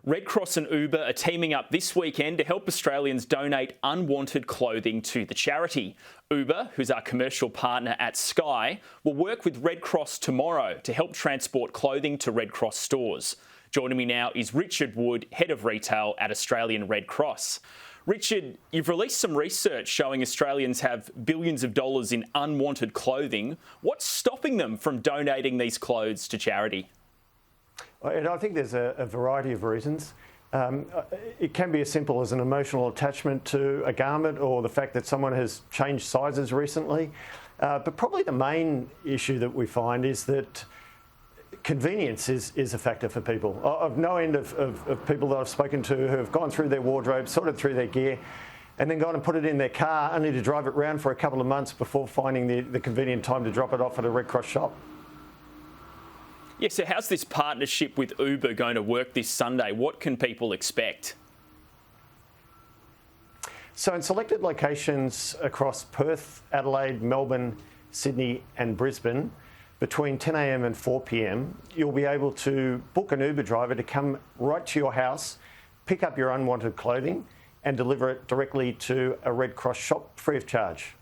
Red Cross and Uber are teaming up this weekend to help Australians donate unwanted clothing to the charity. Uber, who's our commercial partner at Sky, will work with Red Cross tomorrow to help transport clothing to Red Cross stores. Joining me now is Richard Wood, Head of Retail at Australian Red Cross. Richard, you've released some research showing Australians have billions of dollars in unwanted clothing. What's stopping them from donating these clothes to charity? I think there's a variety of reasons. It can be as simple as an emotional attachment to a garment or the fact that someone has changed sizes recently. But probably the main issue that we find is that convenience is a factor for people. I've no end of people that I've spoken to who have gone through their wardrobe, sorted through their gear, and then gone and put it in their car only to drive it around for a couple of months before finding the convenient time to drop it off at a Red Cross shop. Yeah, so how's this partnership with Uber going to work this Sunday? What can people expect? So in selected locations across Perth, Adelaide, Melbourne, Sydney and Brisbane, between 10 a.m. and 4 p.m, you'll be able to book an Uber driver to come right to your house, pick up your unwanted clothing and deliver it directly to a Red Cross shop free of charge.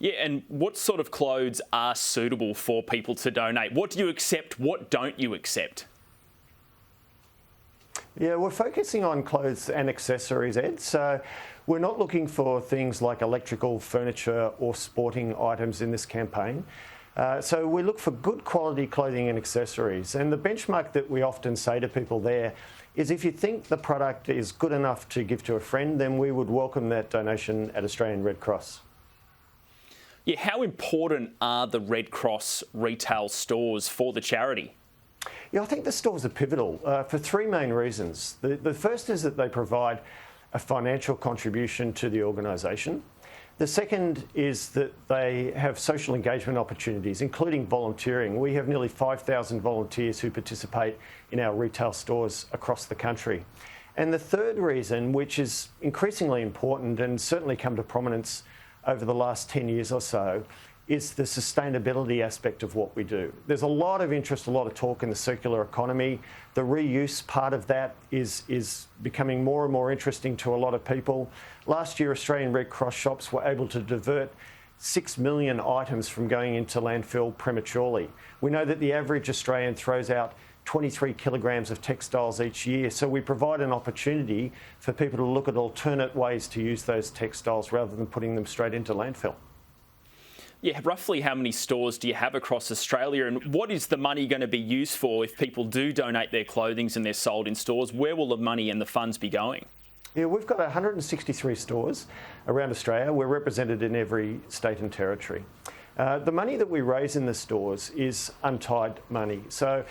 Yeah, and what sort of clothes are suitable for people to donate? What do you accept? What don't you accept? Yeah, we're focusing on clothes and accessories, Ed. So we're not looking for things like electrical, furniture or sporting items in this campaign. So we look for good quality clothing and accessories. And the benchmark that we often say to people there is if you think the product is good enough to give to a friend, then we would welcome that donation at Australian Red Cross. Yeah, how important are the Red Cross retail stores for the charity? Yeah, I think the stores are pivotal for three main reasons. The first is that they provide a financial contribution to the organisation. The second is that they have social engagement opportunities, including volunteering. We have nearly 5,000 volunteers who participate in our retail stores across the country. And the third reason, which is increasingly important and certainly come to prominence over the last 10 years or so, is the sustainability aspect of what we do. There's a lot of interest, a lot of talk in the circular economy. The reuse part of that is becoming more and more interesting to a lot of people. Last year, Australian Red Cross shops were able to divert 6 million items from going into landfill prematurely. We know that the average Australian throws out 23 kilograms of textiles each year. So we provide an opportunity for people to look at alternate ways to use those textiles rather than putting them straight into landfill. Yeah, roughly how many stores do you have across Australia, and what is the money going to be used for if people do donate their clothing and they're sold in stores? Where will the money and the funds be going? Yeah, we've got 163 stores around Australia. We're represented in every state and territory. The money that we raise in the stores is untied money. So,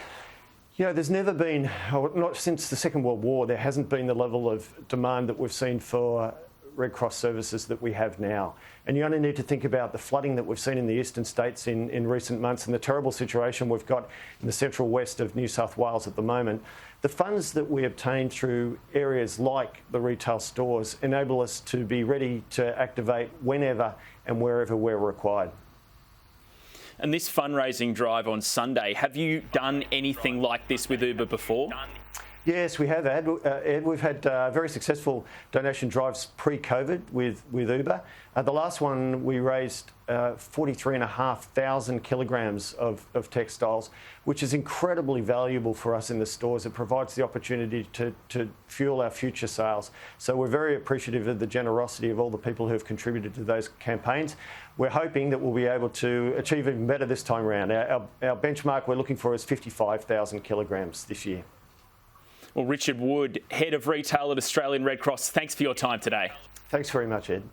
you know, there's never been, not since the Second World War, there hasn't been the level of demand that we've seen for Red Cross services that we have now. And you only need to think about the flooding that we've seen in the eastern states in recent months and the terrible situation we've got in the central west of New South Wales at the moment. The funds that we obtain through areas like the retail stores enable us to be ready to activate whenever and wherever we're required. And this fundraising drive on Sunday, have you done anything like this with Uber before? Yes, we have, Ed. We've had very successful donation drives pre-COVID with Uber. The last one, we raised 43,500 kilograms of textiles, which is incredibly valuable for us in the stores. It provides the opportunity to fuel our future sales. So we're very appreciative of the generosity of all the people who have contributed to those campaigns. We're hoping that we'll be able to achieve even better this time around. Our benchmark we're looking for is 55,000 kilograms this year. Well, Richard Wood, Head of Retail at Australian Red Cross, thanks for your time today. Thanks very much, Ed.